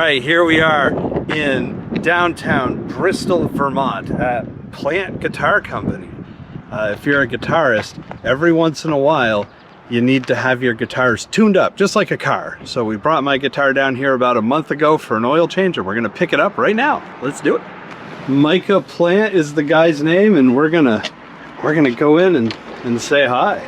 right, here we are in downtown Bristol, Vermont at Plante Guitar Company. If you're a guitarist, every once in a while you need to have your guitars tuned up, just like a car. So we brought my guitar down here about a month ago for an oil change, and we're gonna pick it up right now. Let's do it. Micah Plante is the guy's name, and we're gonna go in and say hi.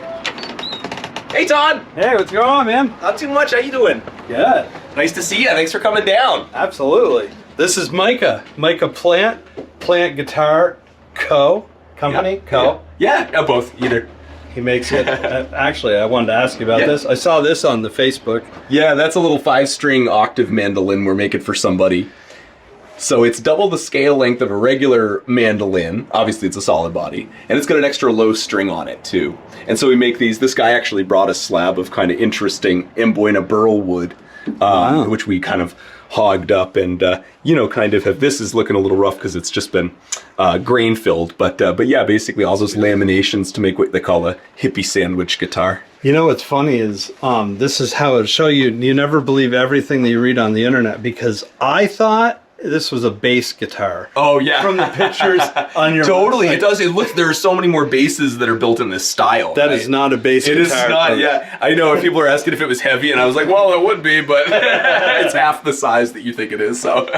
Hey Todd! Hey, what's going on, man? Not too much, how you doing? Good. Nice to see you, thanks for coming down. Absolutely. This is Micah Plante, Plante Guitar Co. Company? Yeah. Co. Yeah, both, either. He makes it. Actually, I wanted to ask you about this. I saw this on the Facebook. Yeah, that's a little 5-string octave mandolin we're making for somebody. So it's double the scale length of a regular mandolin. Obviously it's a solid body. And it's got an extra low string on it too. And so we make these. This guy actually brought a slab of kind of interesting Amboina burl wood, Wow. which we kind of hogged up and, you know, kind of have, this is looking a little rough because it's just been grain filled. But yeah, basically all those laminations to make what they call a hippie sandwich guitar. You know what's funny is this is how it'll show you. You never believe everything that you read on the internet, because I thought this was a bass guitar. Oh yeah, from the pictures on your totally website. It does. It looks, there are so many more basses that are built in this style. That right? is not a bass It guitar. is not. Yeah, I know. If people are asking if it was heavy, and I was like, well, it would be, but it's half the size that you think it is. So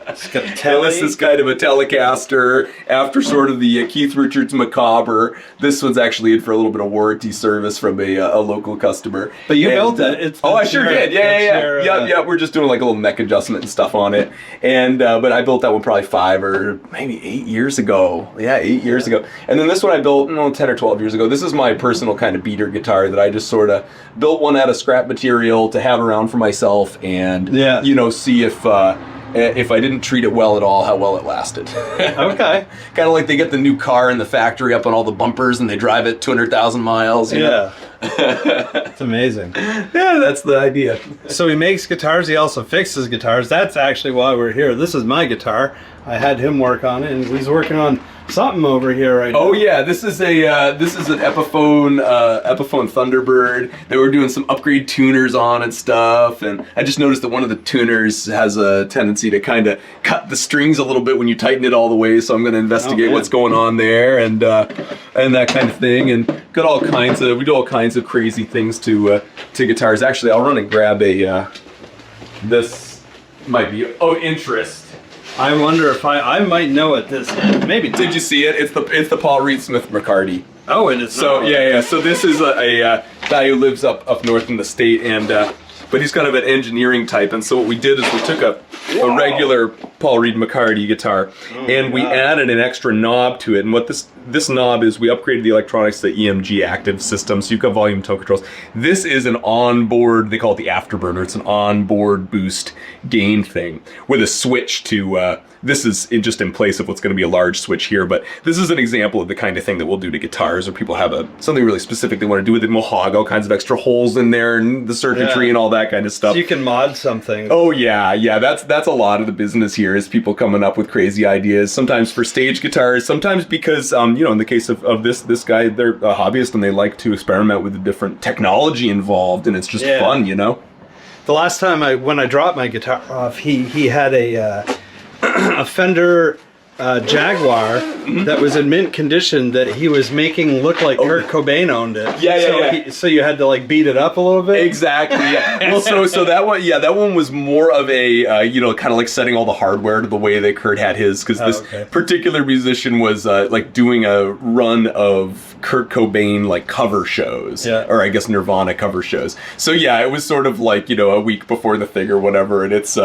It's got a and telly. this is kind of a Telecaster after sort of the Keith Richards Macabre. This one's actually in for a little bit of warranty service from a local customer. But you And, built it. It's I that's sure your- did. that's Yeah. your, Yeah. We're just doing like a little neck adjustment and stuff on it. And but I built that one probably 5 or maybe 8 years ago. Yeah, 8 years ago. And then this one I built 10 or 12 years ago. This is my personal kind of beater guitar that I just sort of built one out of scrap material to have around for myself and you know, see if I didn't treat it well at all, how well it lasted. Okay. Kind of like they get the new car in the factory up on all the bumpers and they drive it 200,000 miles. You know? It's amazing. Yeah, that's the idea. So he makes guitars. He also fixes guitars. That's actually why we're here. This is my guitar. I had him work on it, and he's working on something over here right now. Oh yeah, this is an Epiphone Thunderbird that we're doing some upgrade tuners on and stuff. And I just noticed that one of the tuners has a tendency to kind of cut the strings a little bit when you tighten it all the way. So I'm going to investigate what's going on there and that kind of thing. And got all kinds of, we do all kinds of crazy things to guitars. Actually, I'll run and grab this might be interest. I wonder if I might know what this is. Maybe. Did you see it? It's the Paul Reed Smith McCarty. Oh, and it's So yeah. So this is a guy who lives up north in the state, and but he's kind of an engineering type. And so what we did is we took a regular Paul Reed McCarty guitar, and we added an extra knob to it. And what this knob is, we upgraded the electronics to the EMG active system, so you've got volume tone controls. This is an onboard, they call it the afterburner. It's an onboard boost gain thing with a switch to. This is just in place of what's going to be a large switch here, but this is an example of the kind of thing that we'll do to guitars, or people have something really specific they want to do with it, and we'll hog all kinds of extra holes in there and the circuitry and all that kind of stuff. So you can mod something. Oh yeah, that's a lot of the business here, is people coming up with crazy ideas, sometimes for stage guitars, sometimes because, you know, in the case of this guy, they're a hobbyist and they like to experiment with the different technology involved, and it's just fun, you know? The last time when I dropped my guitar off, he had a Fender Jaguar that was in mint condition that he was making look like Kurt Cobain owned it. So you had to like beat it up a little bit. Exactly. Yeah. Well, so that one was more of a you know, kind of like setting all the hardware to the way that Kurt had his, because this particular musician was like doing a run of Kurt Cobain like cover shows, or I guess Nirvana cover shows. So yeah, it was sort of like, you know, a week before the thing or whatever, and it's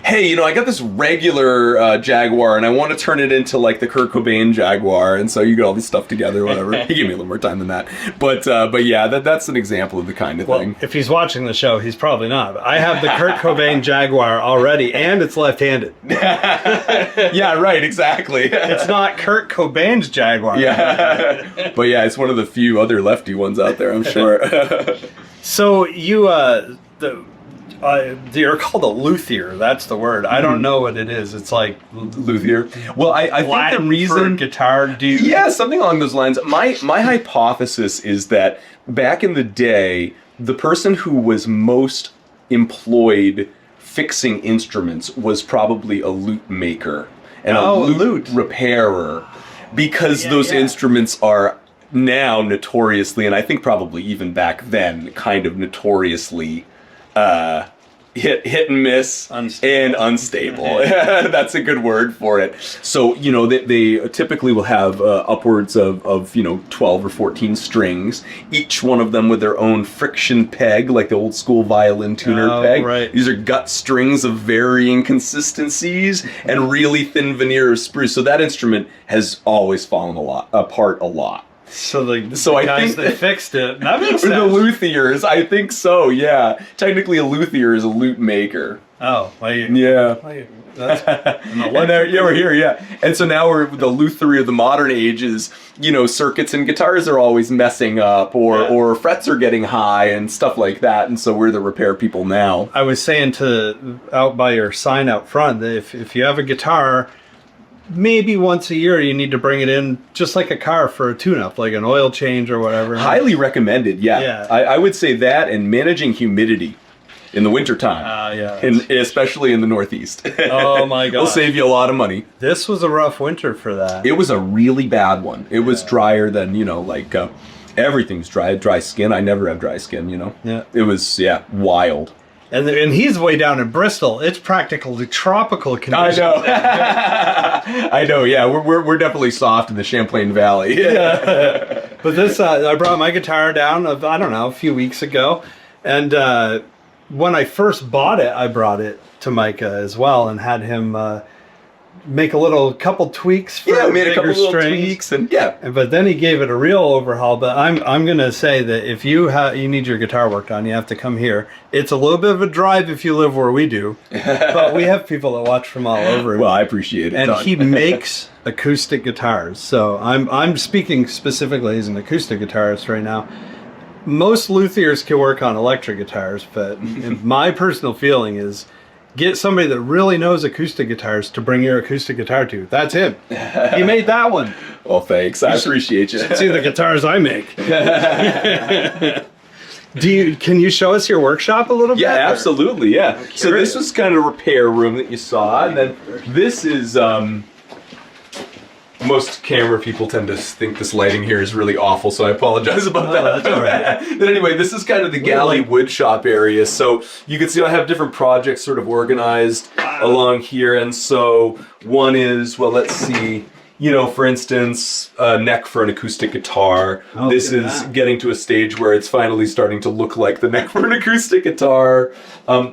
hey, you know, I got this regular Jaguar and I want to turn it into like the Kurt Cobain Jaguar, and so you get all this stuff together, whatever. He gave me a little more time than that, but yeah, that's an example of the kind of thing. If he's watching the show, he's probably not. I have the Kurt Cobain Jaguar already, and it's left-handed. Yeah, right, exactly. It's not Kurt Cobain's Jaguar. Yeah, but yeah, it's one of the few other lefty ones out there, I'm sure. So you you're called a luthier. That's the word. I don't know what it is. It's like luthier. Well, I think the reason for guitar dude. Yeah, something along those lines. My hypothesis is that back in the day, the person who was most employed fixing instruments was probably a lute maker and a lute repairer, because those instruments are now notoriously, and I think probably even back then, kind of notoriously hit and miss and unstable. That's a good word for it. So, you know, they typically will have upwards of, you know, 12 or 14 strings, each one of them with their own friction peg, like the old school violin tuner peg. Right. These are gut strings of varying consistencies and really thin veneer of spruce. So that instrument has always fallen apart a lot. So the guys that fixed it, that makes sense. The luthiers, I think so, yeah. Technically a luthier is a lute maker. Oh, yeah. And we're here, yeah. And so now we're the lutherie of the modern age is, you know, circuits and guitars are always messing up, or frets are getting high and stuff like that. And so we're the repair people now. I was saying out by your sign out front that if you have a guitar, maybe once a year you need to bring it in just like a car for a tune-up, like an oil change or whatever. Highly recommended, yeah. I would say that, and managing humidity in the wintertime. And especially in the Northeast. Oh my God. It'll save you a lot of money. This was a rough winter for that. It was a really bad one. It was drier than, you know, like everything's dry skin. I never have dry skin, you know. Yeah. It was, wild. And he's way down in Bristol. It's practically tropical conditions. I know. I know. Yeah, we're definitely soft in the Champlain Valley. Yeah. But this, I brought my guitar down I don't know, a few weeks ago, and when I first bought it, I brought it to Micah as well and had him make a couple tweaks for made a couple strings. little tweaks and But then he gave it a real overhaul. But I'm gonna say that if you need your guitar worked on, you have to come here. It's a little bit of a drive if you live where we do, but we have people that watch from all over. Well, I appreciate it. And he makes acoustic guitars. So I'm speaking specifically as an acoustic guitarist right now. Most luthiers can work on electric guitars, but my personal feeling is get somebody that really knows acoustic guitars to bring your acoustic guitar to. That's him. He made that one. Well, thanks. I appreciate you. See the guitars I make. Can you show us your workshop a little bit? Yeah, absolutely. Yeah. So this was kind of a repair room that you saw, and then this is most camera people tend to think this lighting here is really awful, so I apologize about that. That's all right. But anyway, this is kind of the galley wood shop area. So you can see I have different projects sort of organized along here. And so one is, well, let's see, you know, for instance, a neck for an acoustic guitar. This is getting to a stage where it's finally starting to look like the neck for an acoustic guitar.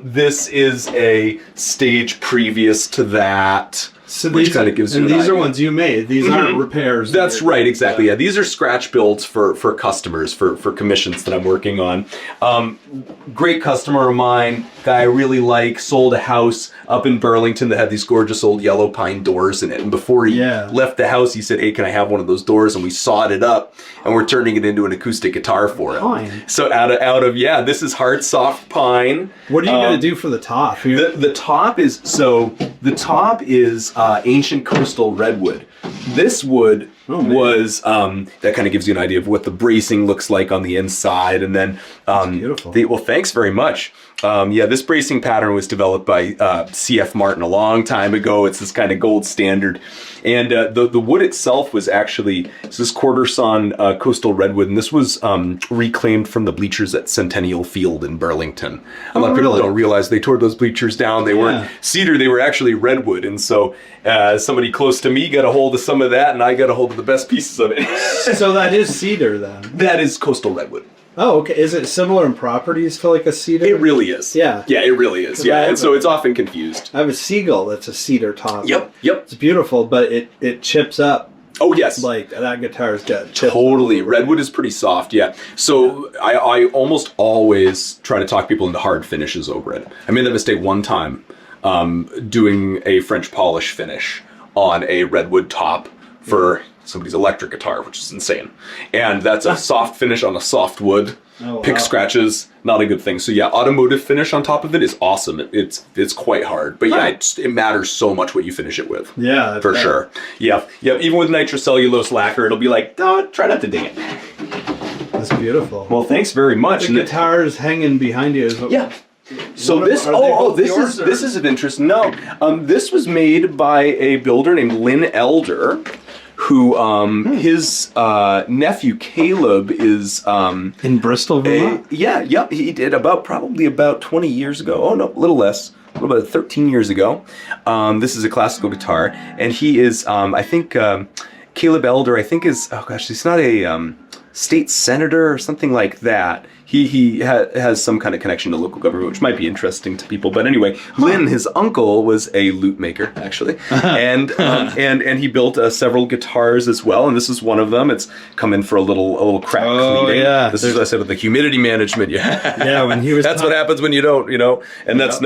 This is a stage previous to that. So which kind of gives you an these idea. are ones you made. These aren't repairs. That's right, exactly. Yeah, these are scratch builds for customers, for commissions that I'm working on. Great customer of mine, guy I really like, sold a house up in Burlington that had these gorgeous old yellow pine doors in it. And before he left the house, he said, hey, can I have one of those doors? And we sawed it up, and we're turning it into an acoustic guitar for him. Pine. So out of this is hard, soft pine. What are you going to do for the top? The top is ancient coastal redwood. This wood was that kind of gives you an idea of what the bracing looks like on the inside, and then beautiful. Well, thanks very much. This bracing pattern was developed by C.F. Martin a long time ago. It's this kind of gold standard, and the wood itself was actually this quarter sawn coastal redwood, and this was reclaimed from the bleachers at Centennial Field in Burlington. A lot of people don't realize they tore those bleachers down. They weren't cedar; they were actually redwood, and so somebody close to me got a hold of some of that, and I got a hold of the best pieces of it. So that is cedar then? That is coastal redwood. Oh, okay. Is it similar in properties to like a cedar? It really is. Yeah. Yeah, it really is. Yeah, and so it's often confused. I have a seagull that's a cedar top. Yep. It's beautiful, but it chips up. Oh, yes. Like, that guitar's got chips. Totally. Redwood is pretty soft, yeah. So I almost always try to talk people into hard finishes over it. I made that mistake one time doing a French polish finish on a redwood top for somebody's electric guitar, which is insane. And that's a soft finish on a soft wood. Pick scratches, not a good thing. So yeah, automotive finish on top of it is awesome. It's quite hard, but yeah, it matters so much what you finish it with. Yeah, for sure. Yeah. Even with nitrocellulose lacquer, it'll be like, no, try not to ding it. That's beautiful. Well, thanks very much. The guitar's hanging behind you. Yeah. So this this is of interest. No, this was made by a builder named Lynn Elder, who his nephew Caleb is in Bristol, Vermont. He did probably about 20 years ago. Oh no, a little less. A little bit, 13 years ago. This is a classical guitar, and he is I think Caleb Elder, I think is, oh gosh, he's not a state senator or something like that. He has some kind of connection to local government, which might be interesting to people. But anyway, Lynn, his uncle, was a lute maker, actually, and he built several guitars as well. And this is one of them. It's come in for a little crack cleaning. Yeah, this is what I said with the humidity management. Yeah, when he was. That's what happens when you don't, And that's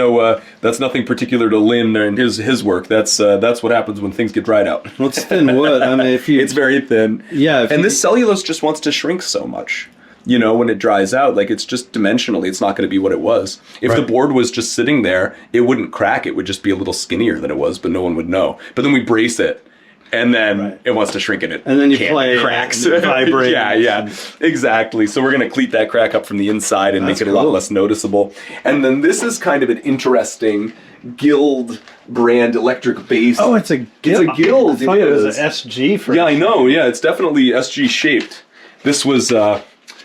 that's nothing particular to Lynn and his work. That's what happens when things get dried out. Well, it's thin wood. I mean, it's very thin. Yeah, this cellulose just wants to shrink so much. When it dries out, like it's just dimensionally, it's not going to be what it was. If the board was just sitting there, it wouldn't crack. It would just be a little skinnier than it was, but no one would know. But then we brace it, and then it wants to shrink it. And then you play cracks. And vibrate. Yeah, exactly. So we're going to cleat that crack up from the inside and make it a lot less noticeable. And then this is kind of an interesting Guild brand electric bass. Oh, it's a Guild. It's a Guild. I thought it was an SG for. Yeah, I know. Yeah, it's definitely SG shaped. This was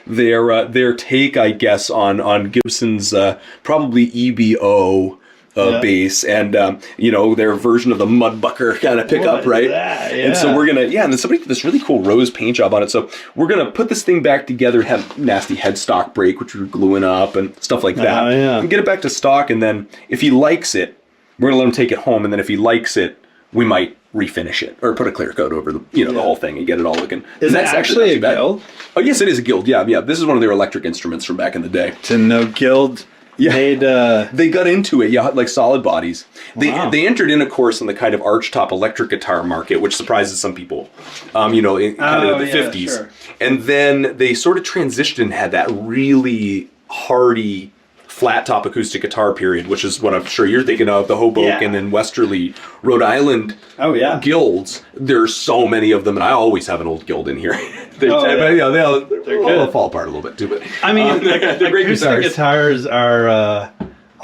their take, I guess, on Gibson's probably EBO bass, and their version of the Mudbucker kind of pickup, right? That? Yeah. And so we're gonna, and then somebody did this really cool rose paint job on it. So we're gonna put this thing back together, have nasty headstock break, which we're gluing up and stuff like that, and get it back to stock. And then if he likes it, we're gonna let him take it home. And then if he likes it, we might refinish it or put a clear coat over the the whole thing and get it all looking. Is that actually a Guild? Oh yes, it is a Guild. Yeah. This is one of their electric instruments from back in the day. To know Guild made. They got into it. Yeah, like solid bodies. They entered in, of course, in the kind of archtop electric guitar market, which surprises some people. In kind of the 50s, sure. And then they sort of transitioned and had that really hardy flat top acoustic guitar period, which is what I'm sure you're thinking of, the Hoboken and Westerly, Rhode Island guilds. There's so many of them, and I always have an old guild in here. They'll fall apart a little bit too, but I mean, they're great acoustic guitars are a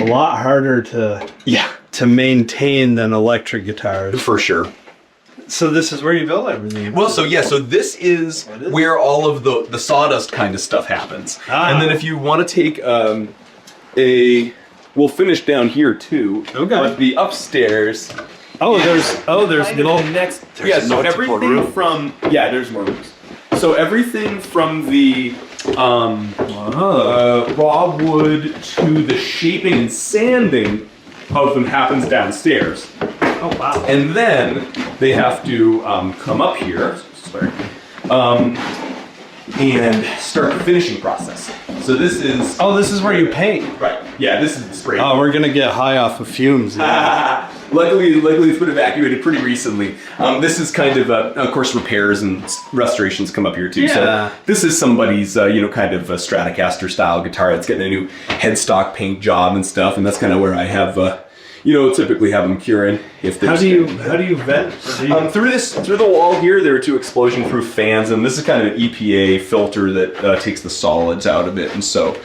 lot harder to maintain than electric guitars. For sure. So this is where you build everything. Well, so this is where all of the sawdust kind of stuff happens. And then if you want to take we'll finish down here too. Okay. But the upstairs. There's little next. So everything from there's more rooms. So everything from the raw wood to the shaping and sanding of them happens downstairs. Oh wow. And then they have to come up here. Sorry. And start the finishing process. So this is... Oh, this is where you paint. Right. Yeah, this is the spray. Oh, we're going to get high off of fumes. Luckily it's been evacuated pretty recently. This is kind of course, repairs and restorations come up here too. Yeah. So this is somebody's, kind of a Stratocaster style guitar that's getting a new headstock paint job and stuff. And that's kind of where I have... typically have them curing. How do you vent? Through the wall here, there are two explosion-proof fans, and this is kind of an EPA filter that takes the solids out of it, and so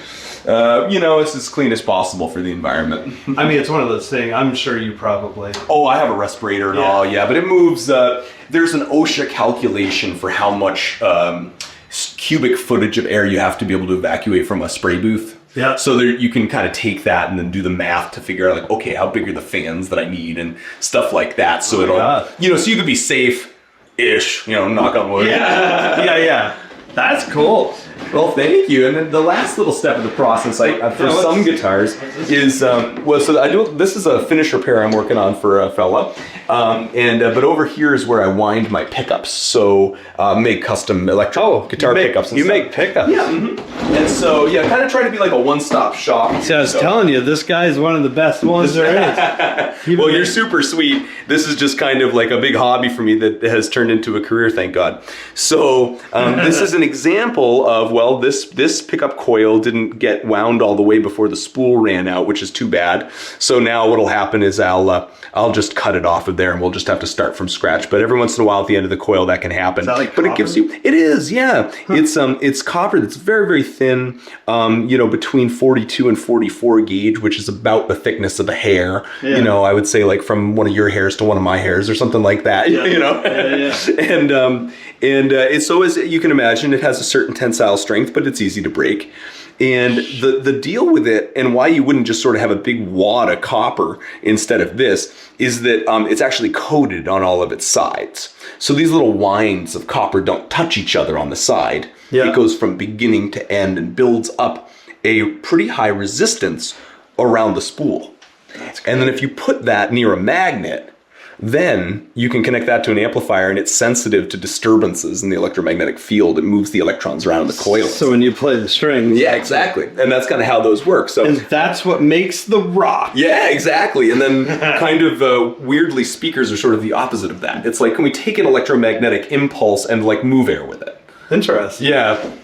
it's as clean as possible for the environment. I mean, it's one of those things. I'm sure you probably. Oh, I have a respirator and all, but it moves. There's an OSHA calculation for how much cubic footage of air you have to be able to evacuate from a spray booth. Yeah. So you can kind of take that and then do the math to figure out, like, okay, how big are the fans that I need and stuff like that. So so you could be safe-ish, knock on wood. Yeah. That's cool. Well, thank you. And then the last little step of the process, for some guitars, is this is a finish repair I'm working on for a fella, but over here is where I wind my pickups. So make custom electric guitar pickups. You make pickups. Yeah. Mm-hmm. And so kind of try to be like a one-stop shop. See, I was telling you, this guy's one of the best ones there is. Well, you're super sweet. This is just kind of like a big hobby for me that has turned into a career, thank God. So this is an example of of, well, this pickup coil didn't get wound all the way before the spool ran out, which is too bad. So now what'll happen is I'll just cut it off of there, and we'll just have to start from scratch. But every once in a while at the end of the coil, that can happen. Is that like but copper? it gives you, it is, yeah. It's copper that's very, very thin, between 42 and 44 gauge, which is about the thickness of a hair. Yeah. I would say like from one of your hairs to one of my hairs or something like that, Yeah. And so as you can imagine, it has a certain tensile strength, but it's easy to break. And the deal with it, and why you wouldn't just sort of have a big wad of copper instead of this, is that it's actually coated on all of its sides. So these little winds of copper don't touch each other on the side. Yeah. It goes from beginning to end and builds up a pretty high resistance around the spool. And then if you put that near a magnet, then you can connect that to an amplifier, and it's sensitive to disturbances in the electromagnetic field. It moves the electrons around the coil. So when you play the strings. Yeah, exactly. And that's kind of how those work. So And that's what makes the rock. yeah, exactly. And then kind of weirdly, speakers are sort of the opposite of that. It's like, can we take an electromagnetic impulse and like move air with it? Interesting. Yeah.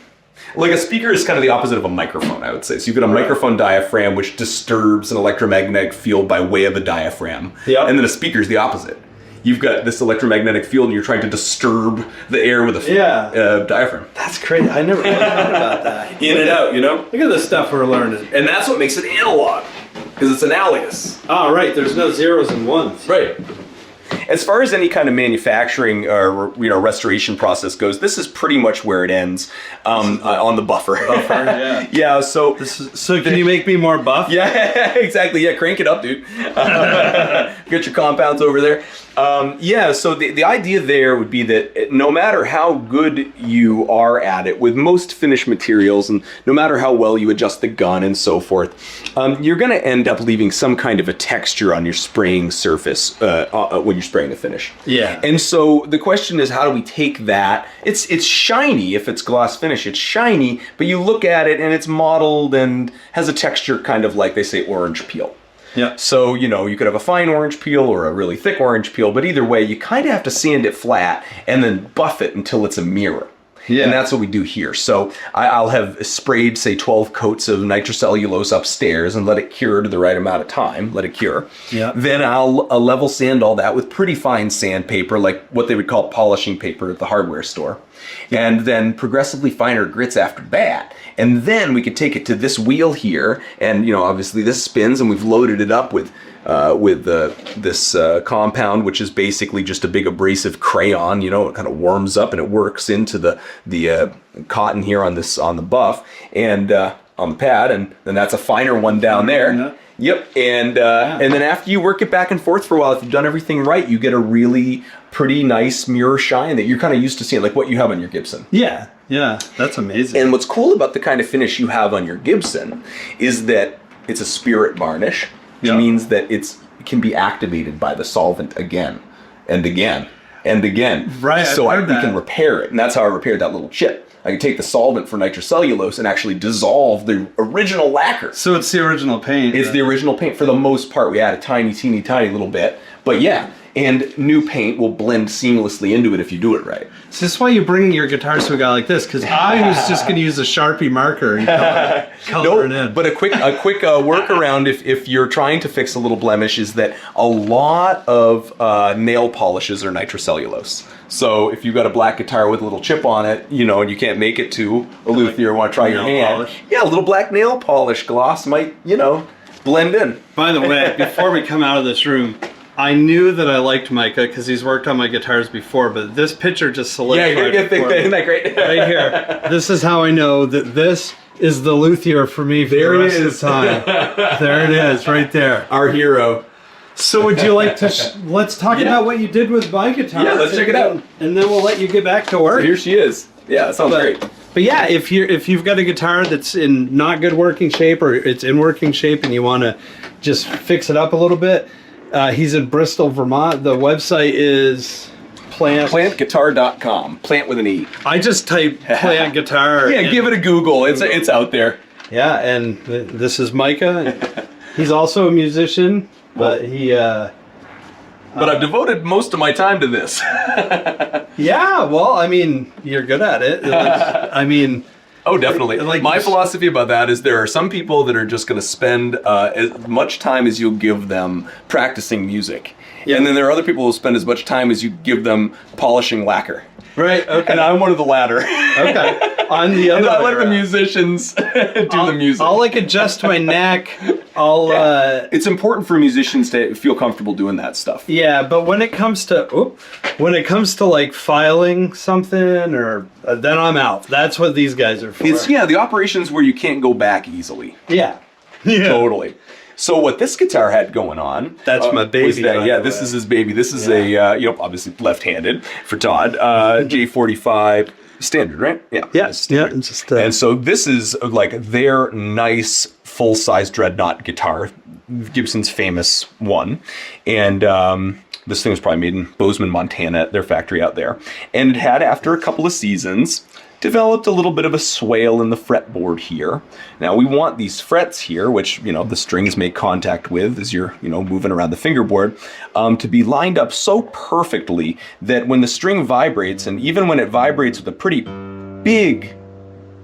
Like a speaker is kind of the opposite of a microphone, I would say. So you've got a microphone diaphragm, which disturbs an electromagnetic field by way of a diaphragm. Yep. And then a speaker is the opposite. You've got this electromagnetic field, and you're trying to disturb the air with a diaphragm. That's crazy. I never really thought about that. In and out, Look at the stuff we're learning. And that's what makes it analog, because it's analogous. Oh, right. There's no zeros and ones. Right. As far as any kind of manufacturing or restoration process goes, this is pretty much where it ends on the buffer. Yeah. Yeah. So So can you make me more buff? yeah, exactly. Yeah, crank it up, dude. Get your compounds over there. So the idea there would be that no matter how good you are at it with most finished materials, and no matter how well you adjust the gun and so forth, you're going to end up leaving some kind of a texture on your spraying surface when you're spraying the finish. Yeah. And so the question is, how do we take that? It's shiny if it's gloss finish. It's shiny, but you look at it and it's mottled and has a texture kind of like, they say, orange peel. Yeah. So, you could have a fine orange peel or a really thick orange peel, but either way, you kind of have to sand it flat and then buff it until it's a mirror. Yeah. And that's what we do here. So I'll have sprayed, say, 12 coats of nitrocellulose upstairs and let it cure to the right amount of time, let it cure. Yeah. Then I'll level sand all that with pretty fine sandpaper, like what they would call polishing paper at the hardware store. And then progressively finer grits after that. And then we could take it to this wheel here, and obviously this spins, and we've loaded it up with this compound, which is basically just a big abrasive crayon. It kind of warms up and it works into the cotton here on the buff and on the pad, and then that's a finer one down there. Yeah. Yep, and then after you work it back and forth for a while, if you've done everything right, you get a really pretty nice mirror shine that you're kind of used to seeing, like what you have on your Gibson. Yeah. Yeah. That's amazing. And what's cool about the kind of finish you have on your Gibson is that it's a spirit varnish, which means that it can be activated by the solvent again and again and again. Right. So I've heard we that. can repair it, and that's how I repaired that little chip. I could take the solvent for nitrocellulose and actually dissolve the original lacquer. So it's the original paint. It's the original paint for the most part. We add a tiny little bit, but yeah. And new paint will blend seamlessly into it if you do it right. Is this why you bring your guitars to a guy like this? Because I was just going to use a Sharpie marker and color it in. But a quick workaround if you're trying to fix a little blemish is that a lot of nail polishes are nitrocellulose. So if you've got a black guitar with a little chip on it, and you can't make it to a luthier, want to try your hand, polish. yeah, a little black nail polish gloss might, blend in. By the way, before we come out of this room, I knew that I liked Micah because he's worked on my guitars before, but this picture just solidified. Yeah, you're gonna think isn't that great? Right here. This is how I know that this is the luthier for me for the rest of the time. There it is, right there. Our hero. So would you like to, let's talk about what you did with my guitar. Yeah, let's check it out. And then we'll let you get back to work. Here she is. Yeah, that sounds great. But yeah, if you've got a guitar that's in not good working shape or it's in working shape and you want to just fix it up a little bit, he's in Bristol, Vermont. The website is PlanteGuitar.com. Plant with an E. I just typed Plant Guitar. Yeah, give it a Google. It's out there. Yeah, and this is Micah. He's also a musician, but he... but I've devoted most of my time to this. Yeah, well, I mean, you're good at it. I mean, Oh, definitely. Like my philosophy about that is there are some people that are just going to spend as much time as you'll give them practicing music. Yeah. And then there are other people who will spend as much time as you give them polishing lacquer. Right, okay. And I'm one of the latter. Okay. On the other I let the musicians do the music. I'll like adjust my neck. It's important for musicians to feel comfortable doing that stuff. Yeah, but when it comes to like filing something or then I'm out. That's what these guys are for. It's the operations where you can't go back easily. Yeah. Totally. So what this guitar had going on... That's my baby. This is his baby. This is a, obviously left-handed for Todd. J45 standard, right? Yeah. Yeah. And so this is like their nice full-size dreadnought guitar, Gibson's famous one. And this thing was probably made in Bozeman, Montana, at their factory out there. And it had, after a couple of seasons, developed a little bit of a swale in the fretboard here. Now we want these frets here, which, the strings make contact with as you're, moving around the fingerboard, to be lined up so perfectly that when the string vibrates, and even when it vibrates with a pretty big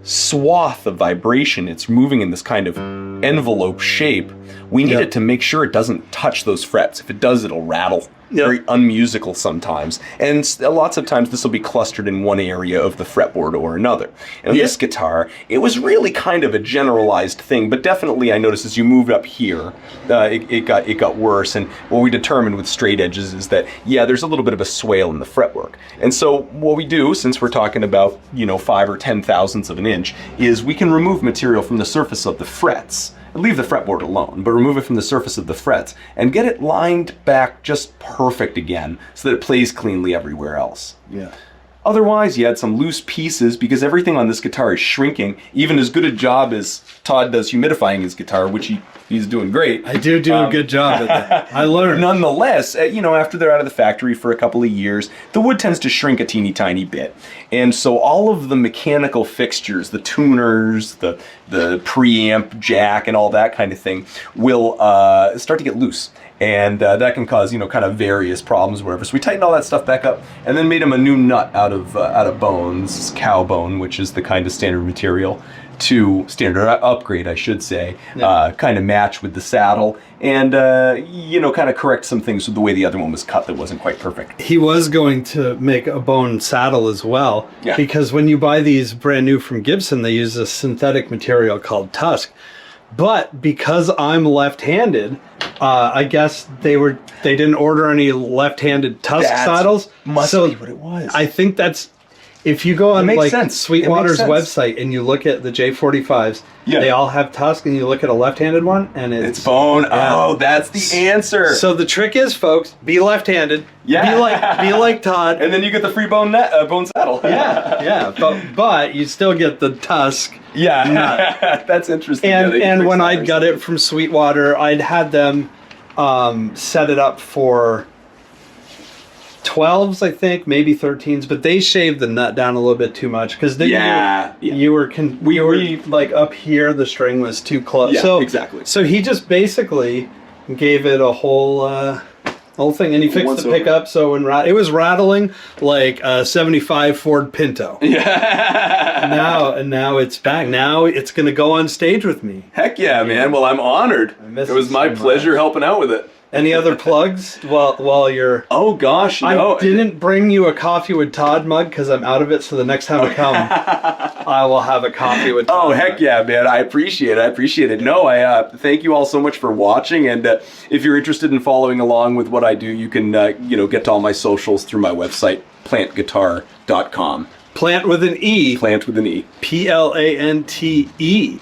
swath of vibration, it's moving in this kind of envelope shape, we need it to make sure it doesn't touch those frets. If it does, it'll rattle. Very unmusical sometimes. And lots of times this will be clustered in one area of the fretboard or another. And this guitar, it was really kind of a generalized thing, but definitely I noticed as you moved up here, it got worse. And what we determined with straight edges is that, there's a little bit of a swale in the fretwork. And so what we do, since we're talking about, 5 or 10 thousandths of an inch, is we can remove material from the surface of the frets. Leave the fretboard alone, but remove it from the surface of the frets and get it lined back just perfect again so that it plays cleanly everywhere else. Yeah. Otherwise, you had some loose pieces because everything on this guitar is shrinking. Even as good a job as Todd does humidifying his guitar, which he's doing great. I do a good job at that. I learned. Nonetheless, after they're out of the factory for a couple of years, the wood tends to shrink a teeny tiny bit. And so all of the mechanical fixtures, the tuners, the preamp jack and all that kind of thing will start to get loose. And that can cause, kind of various problems wherever. So we tightened all that stuff back up and then made him a new nut out of bones, cow bone, which is the kind of standard material to standard upgrade, I should say, kind of match with the saddle and, kind of correct some things with the way the other one was cut that wasn't quite perfect. He was going to make a bone saddle as well, because when you buy these brand new from Gibson, they use a synthetic material called tusk. But because I'm left-handed, I guess they didn't order any left-handed tusk saddles. Must be what it was. I think that's, if you go on Sweetwater's website and you look at the J45s, they all have tusk, and you look at a left-handed one and it's bone. Oh, that's the answer. So the trick is, folks, be left-handed. Yeah. Be like Todd, and then you get the free bone saddle. But you still get the tusk. Yeah, that's interesting. And when I'd got it from Sweetwater, I'd had them set it up for 12s, I think, maybe 13s, but they shaved the nut down a little bit too much because you were like up here, the string was too close. Yeah, exactly. So he just basically gave it a whole thing, and he fixed the pickup so when it was rattling like a 75 Ford Pinto. Yeah. Now it's back. Now it's going to go on stage with me. Heck yeah, man. Well, I'm honored. It was my pleasure helping out with it. Any other plugs while you're... Oh, gosh, no. I didn't bring you a coffee with Todd mug because I'm out of it, so the next time I come, I will have a coffee with Todd. Oh, heck yeah, man. I appreciate it. No, I thank you all so much for watching, and if you're interested in following along with what I do, you can get to all my socials through my website, planteguitar.com. Plant with an E. Plant with an E. Plante.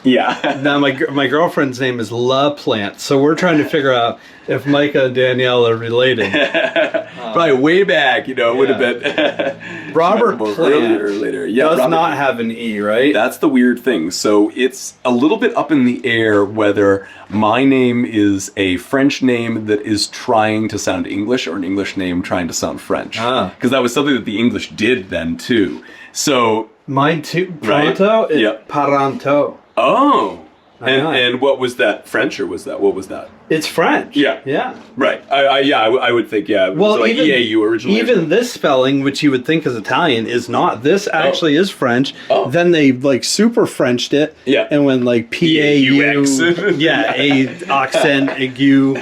Yeah. Now my girlfriend's name is La Plant, so we're trying to figure out if Micah and Danielle are related. Probably way back, would have been. Robert Plant earlier or later. Yeah, does not have an E, right? That's the weird thing. So it's a little bit up in the air whether my name is a French name that is trying to sound English or an English name trying to sound French. Because that was something that the English did then too. So mine too. Pronto? Right? Paranto. Oh. And what was that? French or was that? What was that? It's French. Yeah. Yeah. Right. I would think, yeah. Well, so like even, EAU originally. even this spelling, which you would think is Italian, is not. This actually is French. Oh. Then they like super Frenched it. Yeah. And when like PAU, EAUX. yeah, a accent, agu.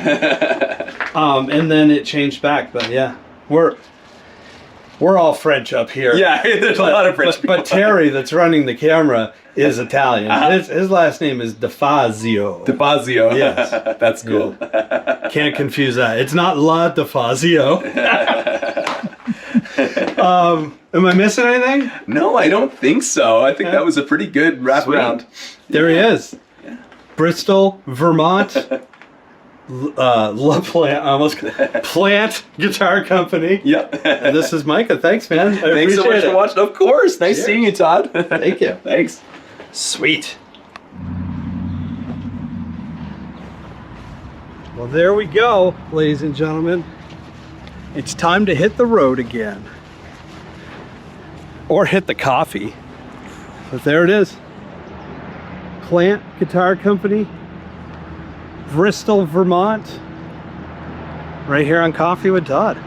And then it changed back. But yeah, we're all French up here. Yeah, there's a lot of French people. But Terry, that's running the camera, is Italian. His last name is DeFazio. DeFazio. Yes. That's cool. Yeah. Can't confuse that. It's not La DeFazio. Am I missing anything? No, I don't think so. I think that was a pretty good wraparound. There he is. Bristol, Vermont. Plante Guitar Company. Yep. And this is Micah. Thanks, man. Thanks so much for watching. Of course. Nice seeing you, Todd. Thank you. Thanks. Sweet. Well, there we go, ladies and gentlemen. It's time to hit the road again. Or hit the coffee. But there it is. Plante Guitar Company. Bristol, Vermont. Right here on Coffee with Todd.